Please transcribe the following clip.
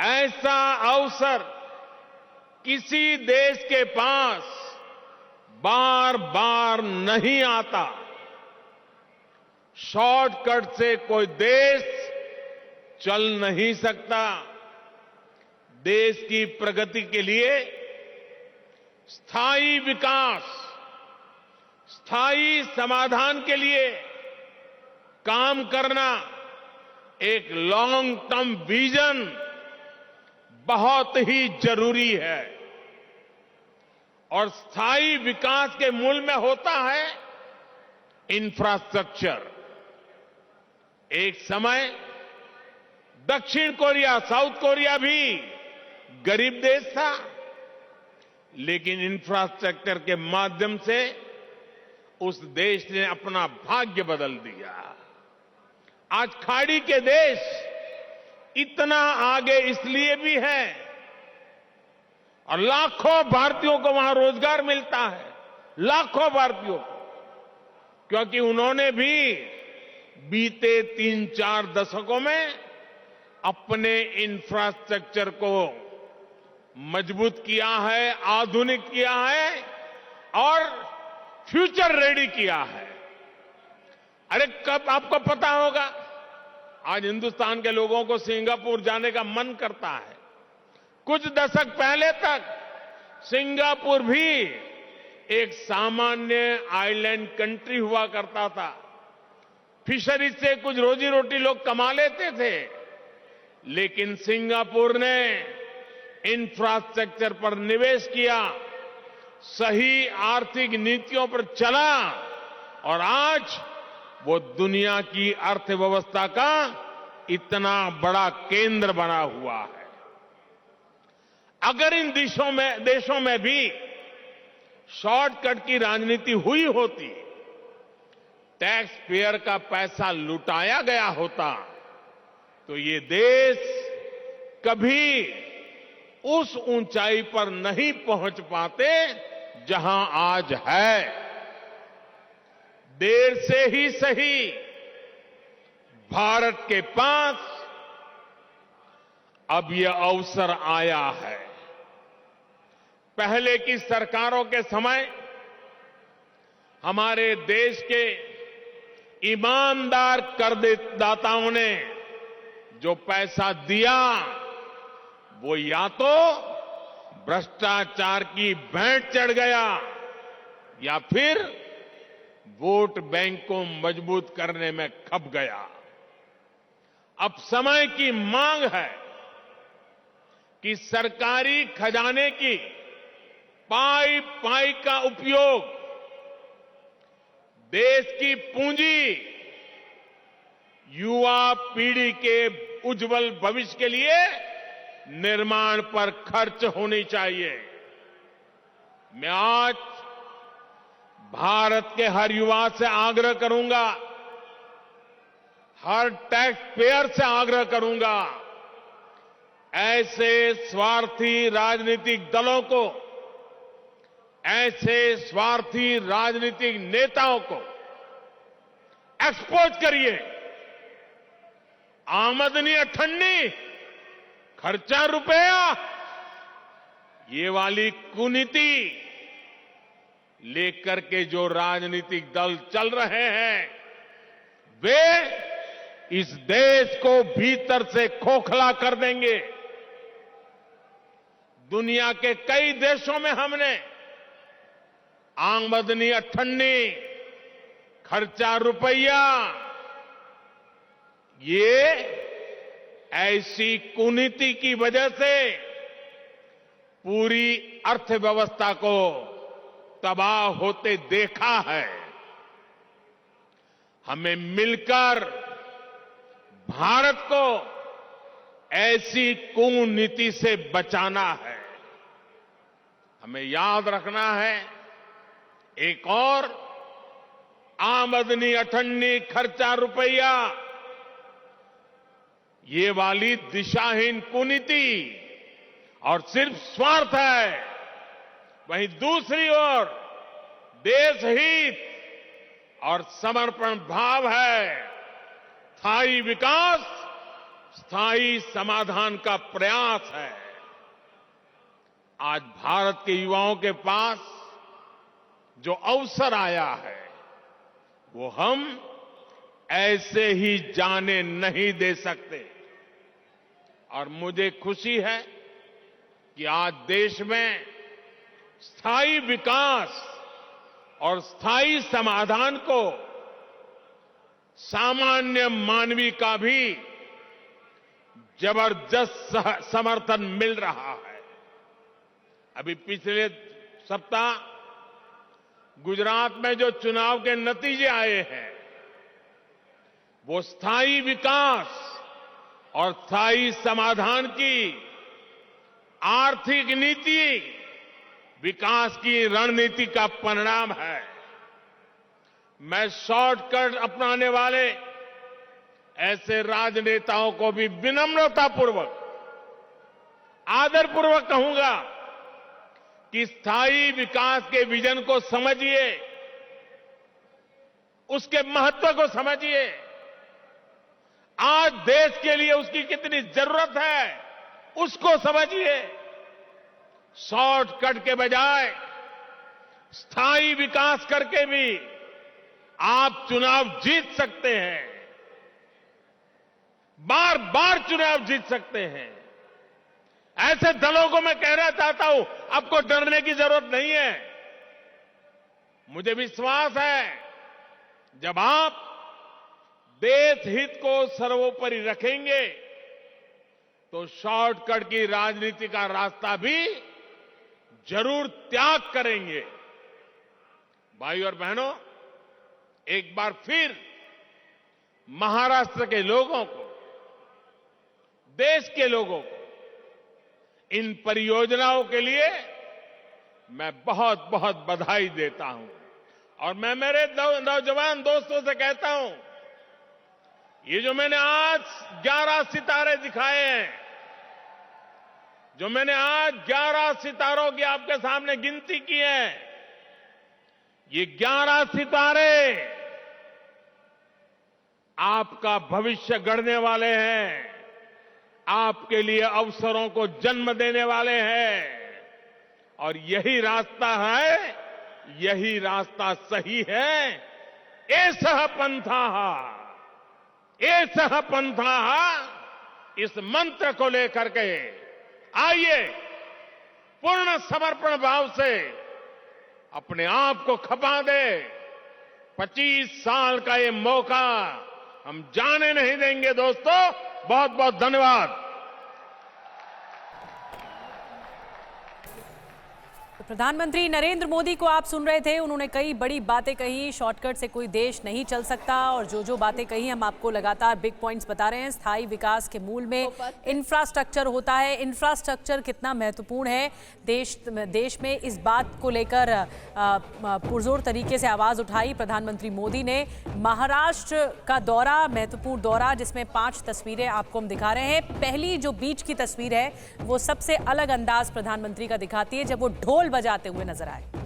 ऐसा अवसर किसी देश के पास बार बार नहीं आता। शॉर्टकट से कोई देश चल नहीं सकता। देश की प्रगति के लिए स्थायी विकास, स्थायी समाधान के लिए काम करना, एक लॉन्ग टर्म विजन बहुत ही जरूरी है। और स्थायी विकास के मूल में होता है इंफ्रास्ट्रक्चर। एक समय दक्षिण कोरिया, साउथ कोरिया भी गरीब देश था, लेकिन इंफ्रास्ट्रक्चर के माध्यम से उस देश ने अपना भाग्य बदल दिया। आज खाड़ी के देश इतना आगे इसलिए भी है और लाखों भारतीयों को वहां रोजगार मिलता है, लाखों भारतीयों को, क्योंकि उन्होंने भी बीते 3-4 दशकों में अपने इंफ्रास्ट्रक्चर को मजबूत किया है, आधुनिक किया है और फ्यूचर रेडी किया है। अरे कब आपको पता होगा, आज हिंदुस्तान के लोगों को सिंगापुर जाने का मन करता है। कुछ दशक पहले तक सिंगापुर भी एक सामान्य आइलैंड कंट्री हुआ करता था। फिशरीज से कुछ रोजी रोटी लोग कमा लेते थे, लेकिन सिंगापुर ने इंफ्रास्ट्रक्चर पर निवेश किया, सही आर्थिक नीतियों पर चला और आज वो दुनिया की अर्थव्यवस्था का इतना बड़ा केंद्र बना हुआ है। अगर इन देशों में भी शॉर्टकट की राजनीति हुई होती, टैक्स पेयर का पैसा लुटाया गया होता, तो ये देश कभी उस ऊंचाई पर नहीं पहुंच पाते जहां आज है। देर से ही सही, भारत के पास अब यह अवसर आया है। पहले की सरकारों के समय हमारे देश के ईमानदार करदाताओं ने जो पैसा दिया, वो या तो भ्रष्टाचार की भेंट चढ़ गया या फिर वोट बैंक को मजबूत करने में खप गया। अब समय की मांग है कि सरकारी खजाने की पाई पाई का उपयोग देश की पूंजी, युवा पीढ़ी के उज्जवल भविष्य के लिए निर्माण पर खर्च होनी चाहिए। मैं आज भारत के हर युवा से आग्रह करूंगा, हर टैक्स पेयर से आग्रह करूंगा, ऐसे स्वार्थी राजनीतिक दलों को, ऐसे स्वार्थी राजनीतिक नेताओं को एक्सपोज करिए। आमदनी अठन्नी, खर्चा रुपया, ये वाली कुनीति लेकर के जो राजनीतिक दल चल रहे हैं, वे इस देश को भीतर से खोखला कर देंगे। दुनिया के कई देशों में हमने आमदनी अठन्नी, खर्चा रुपया, ये ऐसी कुनीति की वजह से पूरी अर्थव्यवस्था को तबाह होते देखा है। हमें मिलकर भारत को ऐसी कुनीति से बचाना है। हमें याद रखना है, एक और आमदनी अठन्नी, खर्चा रुपया, ये वाली दिशाहीन कुनीति और सिर्फ स्वार्थ है। वहीं दूसरी ओर देश हित और समर्पण भाव है। स्थायी विकास, स्थायी समाधान का प्रयास है। आज भारत के युवाओं के पास जो अवसर आया है वो हम ऐसे ही जाने नहीं दे सकते। और मुझे खुशी है कि आज देश में स्थायी विकास और स्थायी समाधान को सामान्य मानवी का भी जबरदस्त समर्थन मिल रहा है। अभी पिछले सप्ताह गुजरात में जो चुनाव के नतीजे आए हैं वो स्थायी विकास और स्थायी समाधान की आर्थिक नीति, विकास की रणनीति का परिणाम है। मैं शॉर्टकट अपनाने वाले ऐसे राजनेताओं को भी विनम्रतापूर्वक, आदरपूर्वक कहूंगा कि स्थायी विकास के विजन को समझिए, उसके महत्व को समझिए। आज देश के लिए उसकी कितनी जरूरत है उसको समझिए। शॉर्टकट के बजाय स्थायी विकास करके भी आप चुनाव जीत सकते हैं, बार बार चुनाव जीत सकते हैं। ऐसे दलों को मैं कहना चाहता हूं, आपको डरने की जरूरत नहीं है। मुझे विश्वास है जब आप देश हित को सर्वोपरि रखेंगे तो शॉर्टकट की राजनीति का रास्ता भी जरूर त्याग करेंगे। भाई और बहनों, एक बार फिर महाराष्ट्र के लोगों को, देश के लोगों को इन परियोजनाओं के लिए मैं बहुत बहुत बधाई देता हूं। और मैं मेरे नौजवान दोस्तों से कहता हूं, ये जो मैंने आज 11 सितारे दिखाए हैं, जो मैंने आज 11 सितारों की आपके सामने गिनती की है, ये 11 सितारे आपका भविष्य गढ़ने वाले हैं, आपके लिए अवसरों को जन्म देने वाले हैं। और यही रास्ता है, यही रास्ता सही है। एषः पंथः, एषः पंथः, इस मंत्र को लेकर के आइए पूर्ण समर्पण भाव से अपने आप को खपा दे। 25 साल का ये मौका हम जाने नहीं देंगे दोस्तों। बहुत बहुत धन्यवाद। प्रधानमंत्री नरेंद्र मोदी को आप सुन रहे थे। उन्होंने कई बड़ी बातें कही। शॉर्टकट से कोई देश नहीं चल सकता और जो बातें कही हम आपको लगातार बिग पॉइंट्स बता रहे हैं। स्थायी विकास के मूल में इंफ्रास्ट्रक्चर होता है। इंफ्रास्ट्रक्चर कितना महत्वपूर्ण है देश में, इस बात को लेकर पुरजोर तरीके से आवाज उठाई प्रधानमंत्री मोदी ने। महाराष्ट्र का दौरा, महत्वपूर्ण दौरा, जिसमें 5 तस्वीरें आपको हम दिखा रहे हैं। पहली जो बीच की तस्वीर है वो सबसे अलग अंदाज प्रधानमंत्री का दिखाती है जब वो ढोल बजाते हुए नजर आए।